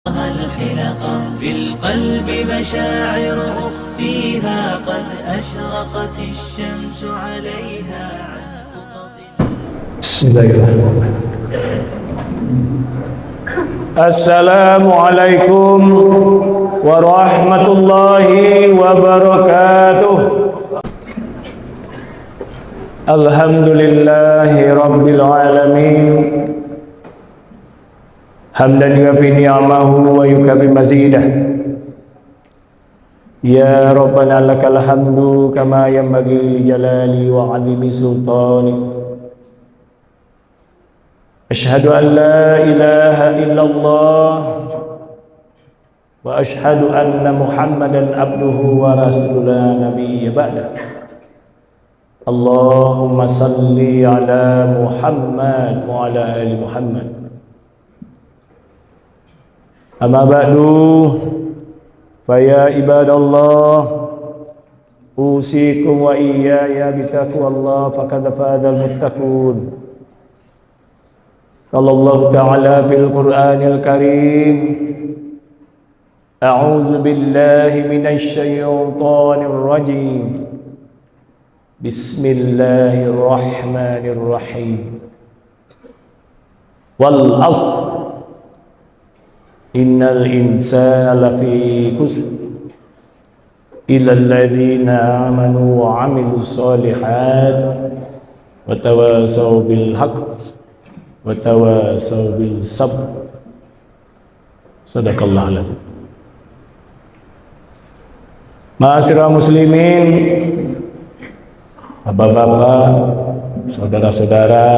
الحلقة في القلب مشاعر أخفيها قد أشرقت الشمس عليها عن خطط. بسم الله الرحمن الرحيم. السلام عليكم ورحمة الله وبركاته. الحمد لله رب العالمين حمدا يوافي نعمه ويكافئ مزيده. يا ربنا لك الحمد كما ينبغي لجلال وعظيم سلطانك. أشهد أن لا إله إلا الله وأشهد أن محمدا عبده ورسوله لا نبي بعده. اللهم صل على محمد وعلى آل محمد. أما بعد فيا عباد الله أوصيكم وإياي بتقوى الله فقد فاز المتقون. قال الله تعالى في القرآن الكريم: أعوذ بالله من الشيطان الرجيم. بسم الله الرحمن الرحيم. والعصر إن الإنسان لفي خسر إلا الذين آمنوا وعملوا الصالحات وتواصوا بالحق وتواصوا بالصبر. Sadaqallahu alazim. Ma'asyiral muslimin, bapak-bapak, saudara-saudara,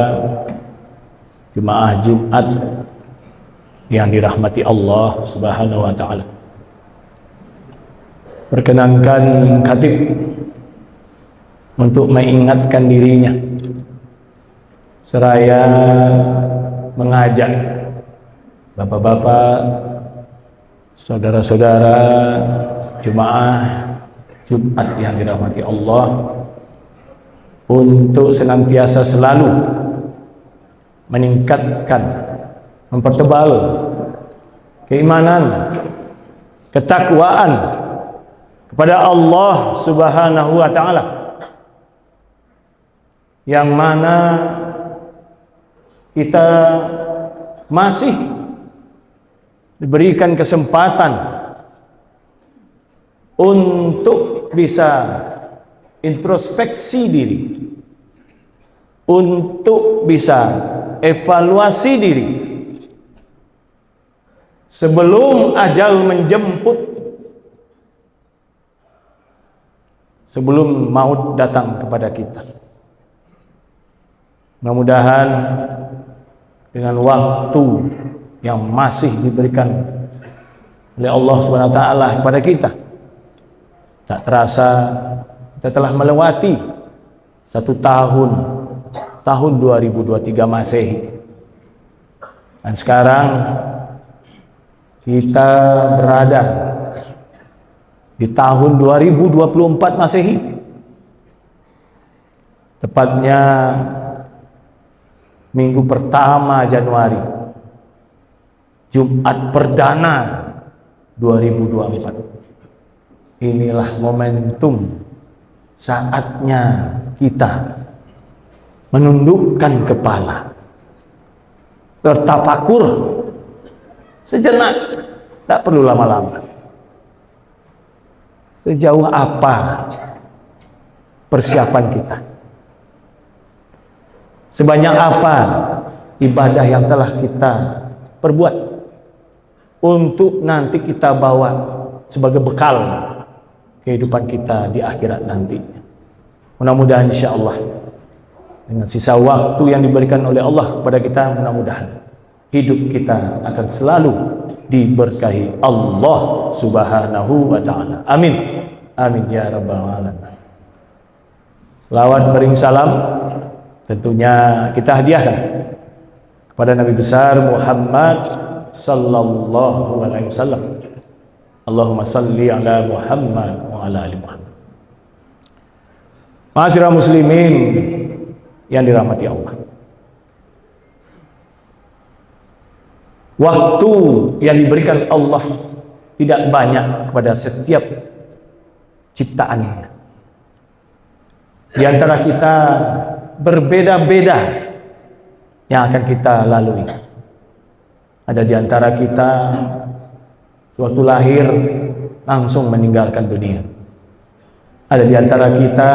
jemaah Jumat yang dirahmati Allah Subhanahu wa taala. Perkenankan khatib untuk mengingatkan dirinya seraya mengajak bapak-bapak, saudara-saudara, jemaah Jumat yang dirahmati Allah untuk senantiasa selalu meningkatkan, mempertebal keimanan, ketakwaan kepada Allah Subhanahu wa taala, yang mana kita masih diberikan kesempatan untuk bisa introspeksi diri, untuk bisa evaluasi diri sebelum ajal menjemput, sebelum maut datang kepada kita. Mudah-mudahan dengan waktu yang masih diberikan oleh Allah Subhanahu wa taala kepada kita, tak terasa kita telah melewati 1 tahun, tahun 2023 Masehi. Dan sekarang kita berada di tahun 2024 Masehi, tepatnya minggu pertama Januari, Jumat perdana 2024. Inilah momentum, saatnya kita menundukkan kepala, bertafakur sejenak, tak perlu lama-lama. Sejauh apa persiapan kita? Sebanyak apa ibadah yang telah kita perbuat untuk nanti kita bawa sebagai bekal kehidupan kita di akhirat nanti. Mudah-mudahan insyaallah dengan sisa waktu yang diberikan oleh Allah kepada kita, mudah-mudahan hidup kita akan selalu diberkahi Allah Subhanahu wa taala. Amin. Amin ya rabbal alamin. Selawat bering salam tentunya kita hadiahkan kepada Nabi besar Muhammad sallallahu alaihi wasallam. Allahumma salli ala Muhammad wa ala ali Muhammad. Ma'asyiral muslimin yang dirahmati Allah. Waktu yang diberikan Allah tidak banyak kepada setiap ciptaannya. Di antara kita berbeda-beda yang akan kita lalui. Ada di antara kita suatu lahir langsung meninggalkan dunia. Ada di antara kita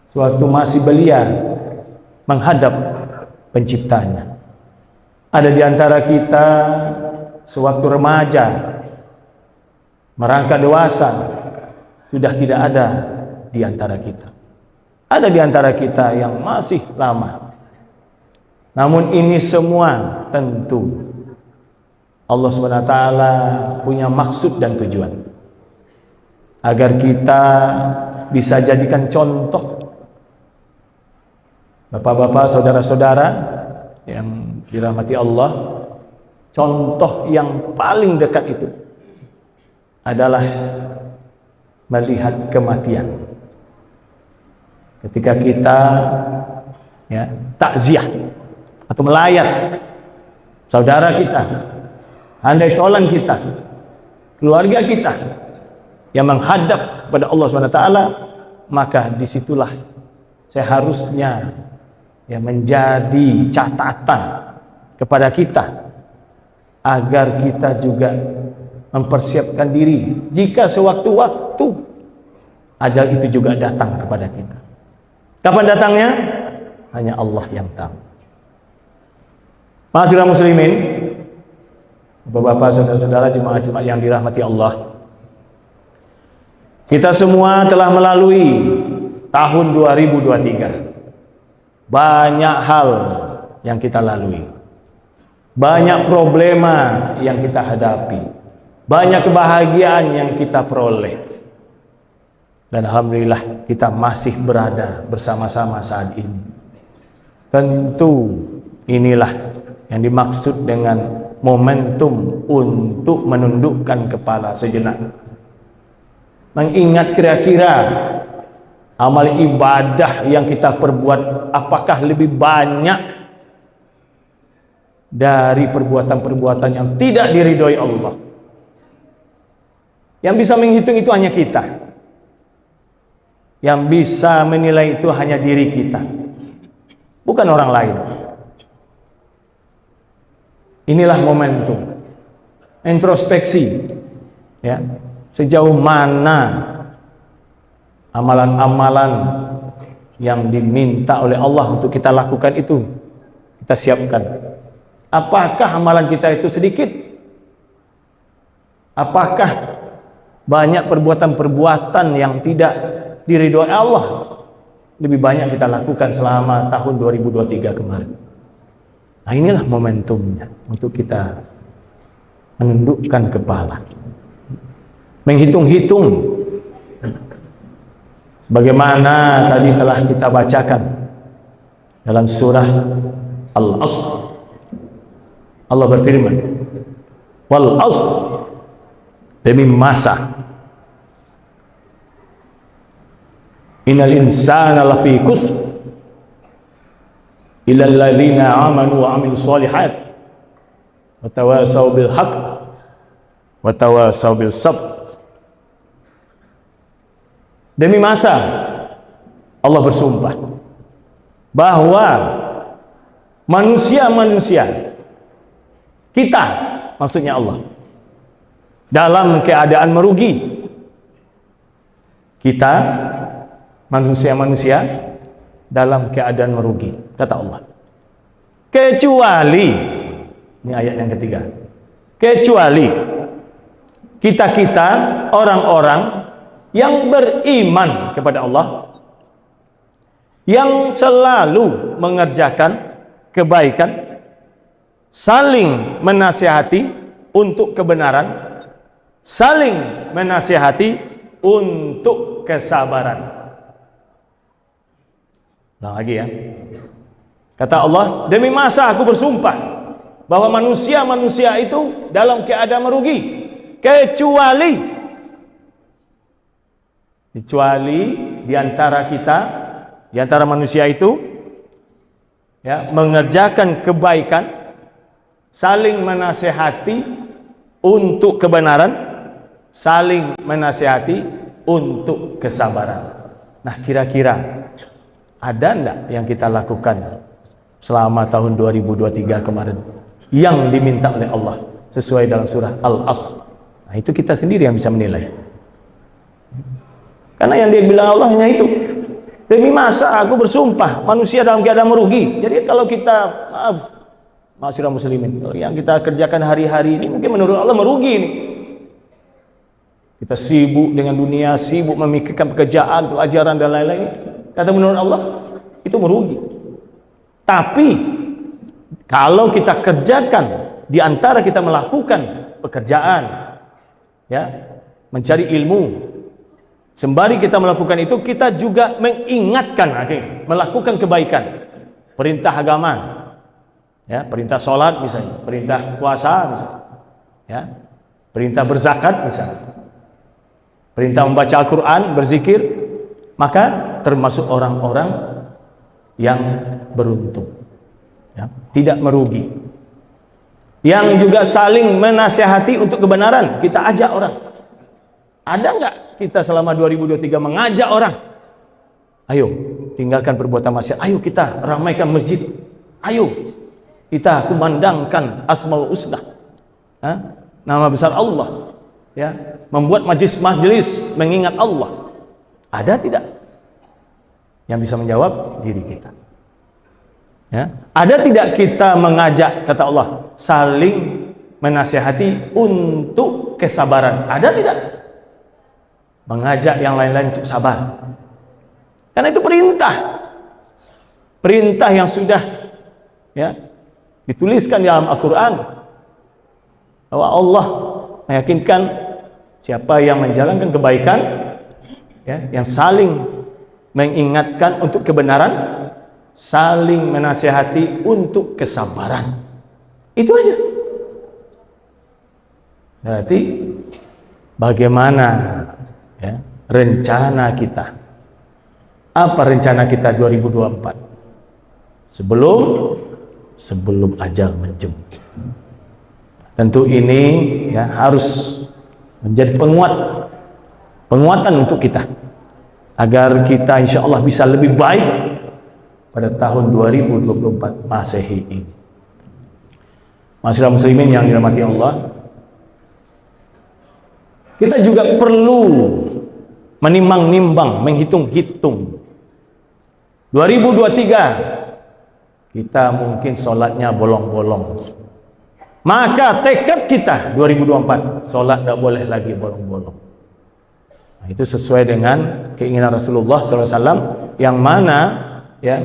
suatu masih belia menghadap penciptanya. Ada di antara kita sewaktu remaja merangkak dewasa sudah tidak ada di antara kita. Ada di antara kita yang masih lama. Namun ini semua tentu Allah SWT punya maksud dan tujuan agar kita bisa jadikan contoh. Bapak-bapak, saudara-saudara yang dirahmati Allah, contoh yang paling dekat itu adalah melihat kematian. Ketika kita takziah atau melayat saudara kita, handai tolan kita, keluarga kita yang menghadap kepada Allah SWT, maka disitulah seharusnya menjadi catatan kepada kita agar kita juga mempersiapkan diri jika sewaktu-waktu ajal itu juga datang kepada kita. Kapan datangnya? Hanya Allah yang tahu. Ma'asyiral muslimin, Bapak-bapak, saudara-saudara, jemaah-jemaah yang dirahmati Allah, kita semua telah melalui tahun 2023. Banyak hal yang kita lalui, banyak problema yang kita hadapi, banyak kebahagiaan yang kita peroleh. Dan alhamdulillah kita masih berada bersama-sama saat ini. Tentu inilah yang dimaksud dengan momentum untuk menundukkan kepala sejenak, mengingat kira-kira amal ibadah yang kita perbuat apakah lebih banyak dari perbuatan-perbuatan yang tidak diridhoi Allah. Yang bisa menghitung itu hanya kita. Yang bisa menilai itu hanya diri kita, bukan orang lain. Inilah momentum introspeksi, sejauh mana amalan-amalan yang diminta oleh Allah untuk kita lakukan itu kita siapkan. Apakah amalan kita itu sedikit? Apakah banyak perbuatan-perbuatan yang tidak diridhoi Allah lebih banyak kita lakukan selama tahun 2023 kemarin? Nah, inilah momentumnya untuk kita menundukkan kepala, menghitung-hitung sebagaimana tadi telah kita bacakan dalam surah Al-Asr. Allah berfirman, wal asr, demi masa, innal insana lafi khusr illa alladzina amanu wa amilus solihat wa tawasaw bil haqq wa tawasaw bil sabr. Demi masa, Allah bersumpah bahwa manusia-manusia, kita maksudnya Allah, dalam keadaan merugi. Kita manusia-manusia dalam keadaan merugi, kata Allah. Kecuali, ini ayat yang ketiga, kecuali kita-kita orang-orang yang beriman kepada Allah, yang selalu mengerjakan kebaikan, saling menasihati untuk kebenaran, saling menasihati untuk kesabaran. Nah, lagi ya. Kata Allah, demi masa aku bersumpah bahwa manusia-manusia itu dalam keadaan merugi, kecuali di antara kita, di antara manusia itu mengerjakan kebaikan, saling menasehati untuk kebenaran, saling menasehati untuk kesabaran. Nah, kira-kira ada enggak yang kita lakukan selama tahun 2023 kemarin yang diminta oleh Allah sesuai dalam surah Al-Asr? Nah, itu kita sendiri yang bisa menilai. Karena yang dia bilang Allah hanya itu. Demi masa aku bersumpah manusia dalam keadaan merugi. Jadi kalau kita masyarakat muslimin, yang kita kerjakan hari-hari ini mungkin menurut Allah merugi ini. Kita sibuk dengan dunia, sibuk memikirkan pekerjaan, pelajaran dan lain-lain. Kata menurut Allah itu merugi. Tapi kalau kita kerjakan di antara kita melakukan pekerjaan, ya, mencari ilmu, sembari kita melakukan itu, kita juga mengingatkan, melakukan kebaikan, perintah agama, ya, perintah sholat misalnya, perintah puasa misalnya, ya, perintah berzakat misalnya, perintah membaca Al-Quran, berzikir, maka termasuk orang-orang yang beruntung, ya, tidak merugi. Yang juga saling menasihati untuk kebenaran, kita ajak orang. Ada nggak kita selama 2023 mengajak orang? Ayo tinggalkan perbuatan maksiat, ayo kita ramaikan masjid, ayo kita kumandangkan Asmaul Husna, nama besar Allah, ya, membuat majelis mengingat Allah. Ada tidak? Yang bisa menjawab diri kita, ya. Ada tidak kita mengajak, kata Allah, saling menasihati untuk kesabaran? Ada tidak? Mengajak yang lain-lain untuk sabar. Karena itu perintah yang sudah, ya, dituliskan dalam Al-Quran, bahwa Allah meyakinkan siapa yang menjalankan kebaikan, ya, yang saling mengingatkan untuk kebenaran, saling menasihati untuk kesabaran. Itu aja. Berarti bagaimana, ya, rencana kita? Apa rencana kita 2024? Sebelum ajal menjemput. Tentu ini, ya, harus menjadi penguatan untuk kita, agar kita insya Allah bisa lebih baik pada tahun 2024 Masehi ini. Masyarakat muslimin yang dirahmati Allah, kita juga perlu menimbang-nimbang, menghitung-hitung. 2023 kita mungkin sholatnya bolong-bolong, maka tekad kita 2024 sholat tidak boleh lagi bolong-bolong. Nah, itu sesuai dengan keinginan Rasulullah SAW, yang mana, ya,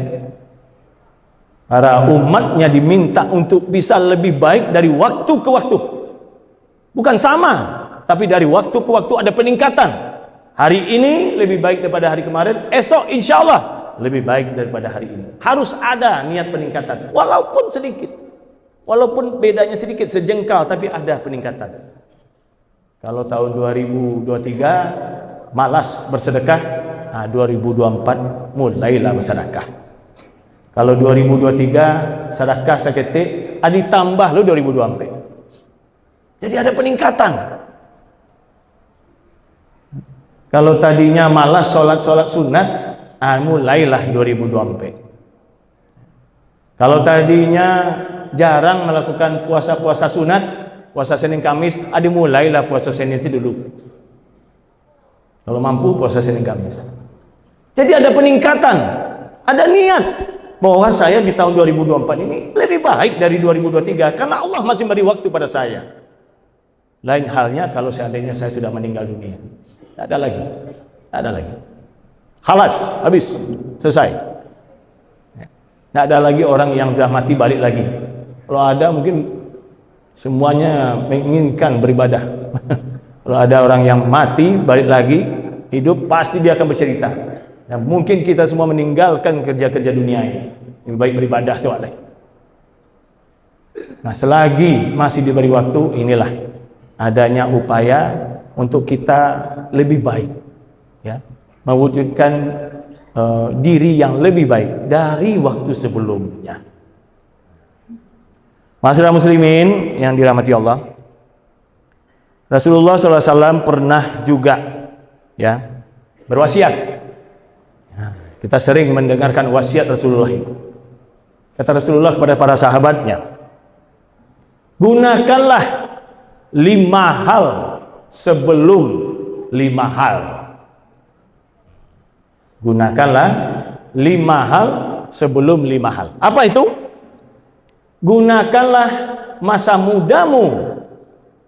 para umatnya diminta untuk bisa lebih baik dari waktu ke waktu. Bukan sama, tapi dari waktu ke waktu ada peningkatan. Hari ini lebih baik daripada hari kemarin, esok insya Allah lebih baik daripada hari ini. Harus ada niat peningkatan, walaupun sedikit, walaupun bedanya sedikit, sejengkal, tapi ada peningkatan. Kalau tahun 2023 malas bersedekah, nah 2024 mulailah bersedekah. Kalau 2023 sedekah seketik, ditambah lo 2024. Jadi ada peningkatan. Kalau tadinya malas sholat sunat, mulailah 2024. Kalau tadinya jarang melakukan puasa sunat, puasa Senin Kamis, mulailah puasa Senin dulu. Kalau mampu puasa Senin Kamis. Jadi ada peningkatan, ada niat bahwa saya di tahun 2024 ini lebih baik dari 2023, karena Allah masih beri waktu pada saya. Lain halnya kalau seandainya saya sudah meninggal dunia, tidak ada lagi. Khalas, habis, selesai. Tidak ada lagi orang yang sudah mati balik lagi. Kalau ada mungkin semuanya menginginkan beribadah. Kalau ada orang yang mati balik lagi hidup, pasti dia akan bercerita. Dan mungkin kita semua meninggalkan kerja-kerja dunia ini, lebih baik beribadah soalnya. Nah, selagi masih diberi waktu, inilah adanya upaya untuk kita lebih baik, ya, mewujudkan diri yang lebih baik dari waktu sebelumnya. Masyarakat muslimin yang dirahmati Allah, Rasulullah SAW pernah juga ya berwasiat. Nah, kita sering mendengarkan wasiat Rasulullah. Kata Rasulullah kepada para sahabatnya, gunakanlah 5 hal sebelum 5 hal. Gunakanlah 5 hal sebelum 5 hal. Apa itu? Gunakanlah masa mudamu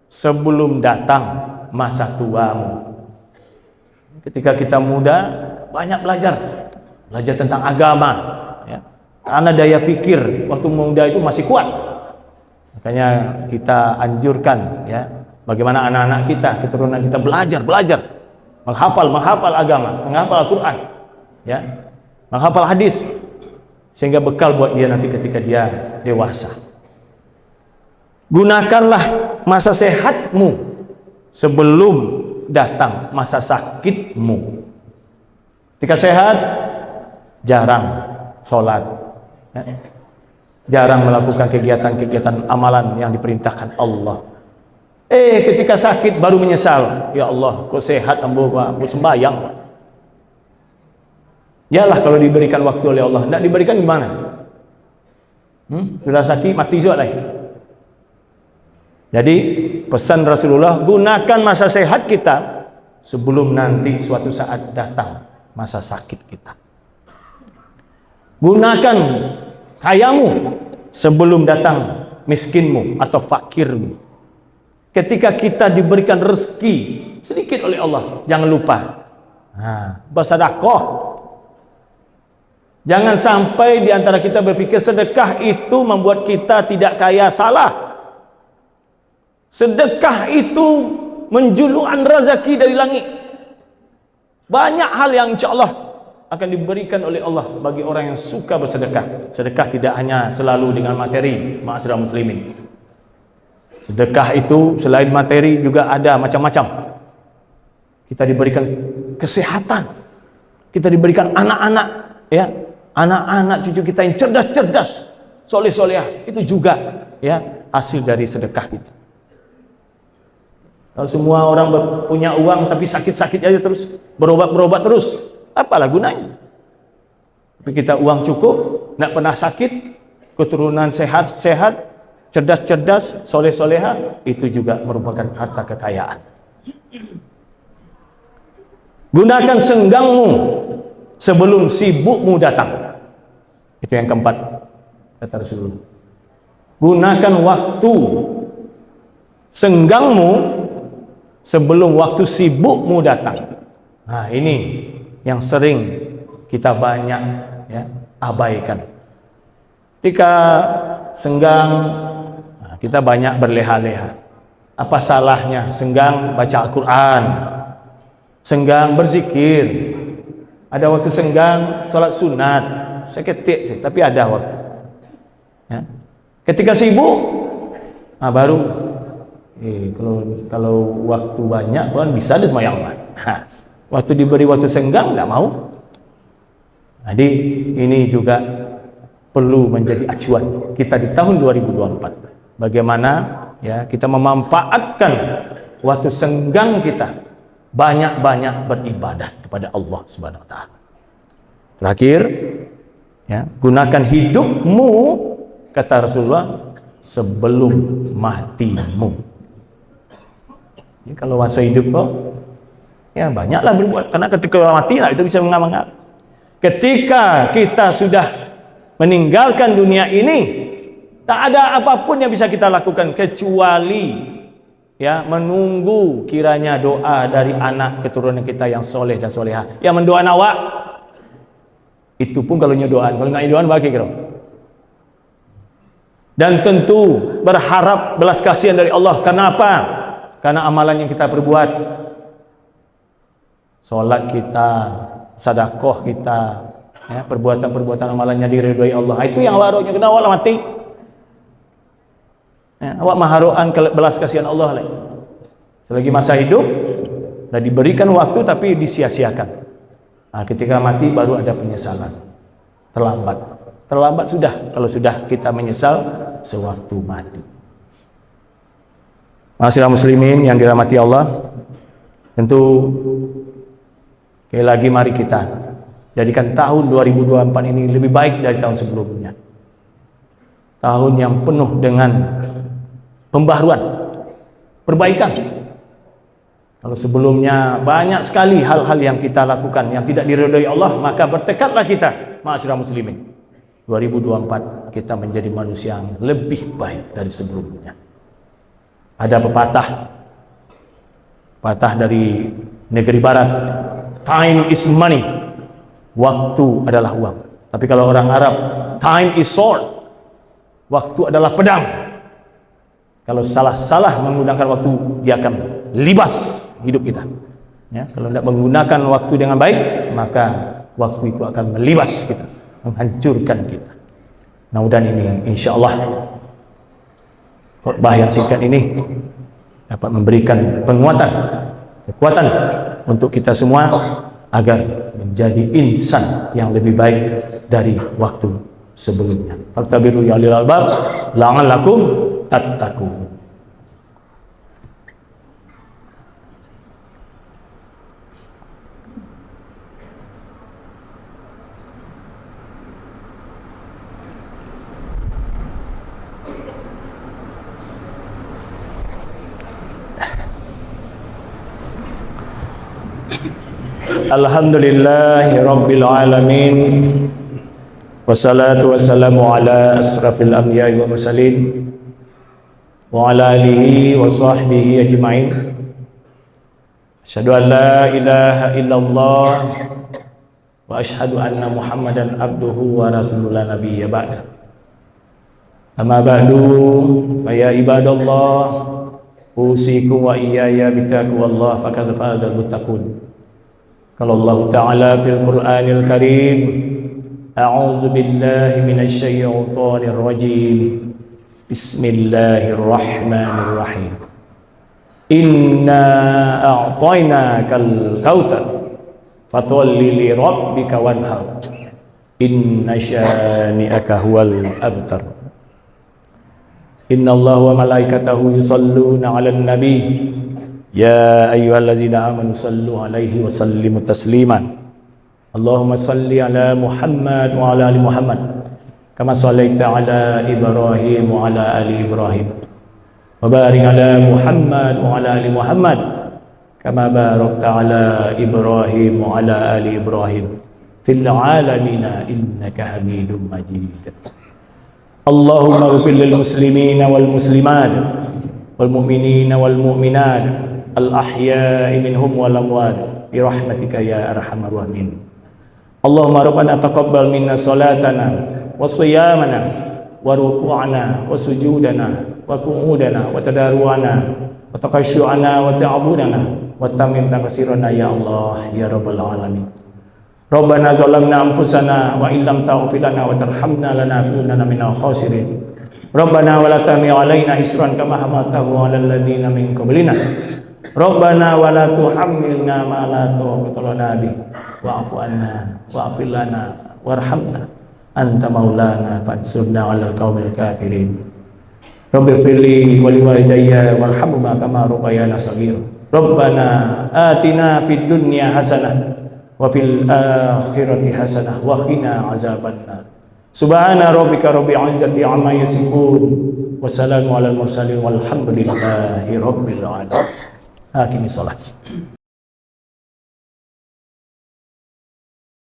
sebelum datang masa tuamu. Ketika kita muda, banyak belajar tentang agama, ya. Karena daya pikir waktu muda itu masih kuat. Makanya kita anjurkan, ya, bagaimana anak-anak kita, keturunan kita belajar, menghafal agama, menghafal Al-Quran, ya, menghafal hadis, sehingga bekal buat dia nanti ketika dia dewasa. Gunakanlah masa sehatmu sebelum datang masa sakitmu. Ketika sehat, jarang sholat, ya, jarang melakukan kegiatan-kegiatan amalan yang diperintahkan Allah. Ketika sakit baru menyesal, ya Allah, kok sehat ambo sembahyang. Yalah kalau diberikan waktu oleh Allah, tidak diberikan gimana? Sudah sakit mati juga lagi. Jadi pesan Rasulullah, gunakan masa sehat kita sebelum nanti suatu saat datang masa sakit kita. Gunakan kayamu sebelum datang miskinmu atau fakirmu. Ketika kita diberikan rezeki sedikit oleh Allah, jangan lupa bersedekah. Jangan sampai di antara kita berpikir sedekah itu membuat kita tidak kaya. Salah. Sedekah itu menjulukan rezeki dari langit. Banyak hal yang insya Allah akan diberikan oleh Allah bagi orang yang suka bersedekah. Sedekah tidak hanya selalu dengan materi, ma'asyiral muslimin. Sedekah itu selain materi juga ada macam-macam. Kita diberikan kesehatan, kita diberikan anak-anak, ya, anak-anak cucu kita yang cerdas-cerdas, soleh-solehah, itu juga ya hasil dari sedekah kita. Kalau semua orang punya uang tapi sakit-sakit aja terus, berobat terus, apalah gunanya? Tapi kita uang cukup, tidak pernah sakit, keturunan sehat-sehat, cerdas-cerdas, soleh-soleha, itu juga merupakan harta kekayaan. Gunakan senggangmu sebelum sibukmu datang. Itu yang keempat, kata Rasulullah. Gunakan waktu senggangmu sebelum waktu sibukmu datang. Nah, ini yang sering kita banyak ya abaikan. Ketika senggang, kita banyak berleha-leha. Apa salahnya senggang baca Al-Quran, senggang berzikir, ada waktu senggang sholat sunat, seketik sih, tapi ada waktu. Ya. Ketika sibuk, baru kalau waktu banyak kan bisa ada sembahyang. Waktu diberi waktu senggang tidak mau. Jadi ini juga perlu menjadi acuan kita di tahun 2024. Bagaimana ya kita memanfaatkan waktu senggang kita banyak-banyak beribadah kepada Allah Subhanahu wa taala. Terakhir, ya, gunakan hidupmu, kata Rasulullah, sebelum matimu. Jadi, kalau masa hidup kok ya banyaklah berbuat, karena ketika mati lah itu bisa mengamal. Ketika kita sudah meninggalkan dunia ini, tak ada apapun yang bisa kita lakukan kecuali ya menunggu kiranya doa dari anak keturunan kita yang soleh dan soleha yang mendoakan awak. Itu pun kalau nyodoan, kalau nggak nyodoan bagi kira. Dan tentu berharap belas kasihan dari Allah. Kenapa? Karena amalan yang kita perbuat, sholat kita, sedekah kita, ya, perbuatan-perbuatan amalannya diridhoi Allah. Itu yang awak rohnya kena awak mati. Ya, awak maharuan belas kasihan Allah. Selagi masa hidup dan diberikan waktu tapi disia-siakan. Nah, ketika mati baru ada penyesalan. Terlambat sudah. Kalau sudah kita menyesal sewaktu mati. Ma'asyiral muslimin yang dirahmati Allah, tentu sekali lagi mari kita jadikan tahun 2024 ini lebih baik dari tahun sebelumnya. Tahun yang penuh dengan pembaharuan, perbaikan. Kalau sebelumnya banyak sekali hal-hal yang kita lakukan yang tidak diridhoi Allah, maka bertekadlah kita, ma'asyiral muslimin, 2024 kita menjadi manusia yang lebih baik dari sebelumnya. Ada pepatah dari negeri barat, time is money, waktu adalah uang. Tapi kalau orang Arab, time is sword, waktu adalah pedang. Kalau salah menggunakan waktu, dia akan libas hidup kita. Ya, kalau tidak menggunakan waktu dengan baik, maka waktu itu akan melibas kita, menghancurkan kita. Mudah-mudahan ini insyaallah khutbah yang singkat ini dapat memberikan penguatan, kekuatan untuk kita semua agar menjadi insan yang lebih baik dari waktu sebelumnya. Fattabiru ya ulil albab la'allakum tattaqun. Alhamdulillahi rabbil alamin, wassalatu wassalamu ala asrafil anbiya'i wa mursalin wa ala alihi wa sahbihi ajma'in. Asyhadu an la ilaha illallah wa asyhadu anna Muhammadan abduhu wa rasuluhu la nabiyya ba'da. Amma ba'du, fa ya ibadallah, usikum wa iyaya bitaqwallah faqad fazal muttaqun. Qala Allah Ta'ala fil Qur'anil Karim, a'udzu billahi minasy syaithanir rajim. Bismillahirrahmanirrahim. Inna a'tainakal kautsar fasholli li rabbika wanhar. Inna syani'aka huwal abtar. Inna Allaha wa malaikatahu yusholluna 'alan nabi. Ya ayyuhallazina amanu sallu alaihi wa sallimu tasliman. Allahumma salli ala Muhammad wa ala ali Muhammad kama sallaita ala Ibrahim wa ala ali Ibrahim wa barik ala Muhammad wa ala ali Muhammad kama barakta ala Ibrahim wa ala ali Ibrahim fil alamina innaka Hamidum Majid. Allahumma ighfir lil muslimina wal muslimat wal mu'minina wal mu'minat al-ahya'i minhum wal amwat bi rahmatika ya arhamar rahimin. Allahumma rabbana taqabbal minna salatana wa shiyamana wa ruku'ana wa sujudana wa qu'udana wa tadaruana wa taqasyu'ana wa ta'budana wa tamim taqsirana ya Allah ya rabbal alamin. Rabbana zalamna anfusana wa illam taghfir lana wa tarhamna lanakunanna minal khasirin. Rabbana wa la tahmil 'alaina isran kama hamaltahu 'alal ladzina min qablina. Rabbana wa la tuhammilna ma la taqata lana bih wa'fu anna wa'fir lana warhamna anta maulana fansurna 'alal qaumil kafirin. Rabbighfirli wa liwalidayya warhamhuma kama rabbayana shaghira. Rabbana atina fid dunya hasanah wa fil akhirati hasanah wa qina azabannar. Subhana rabbika rabbil izzati amma yasifun wa salamun 'alal mursalin walhamdulillahi rabbil alamin. Aqimis shalah.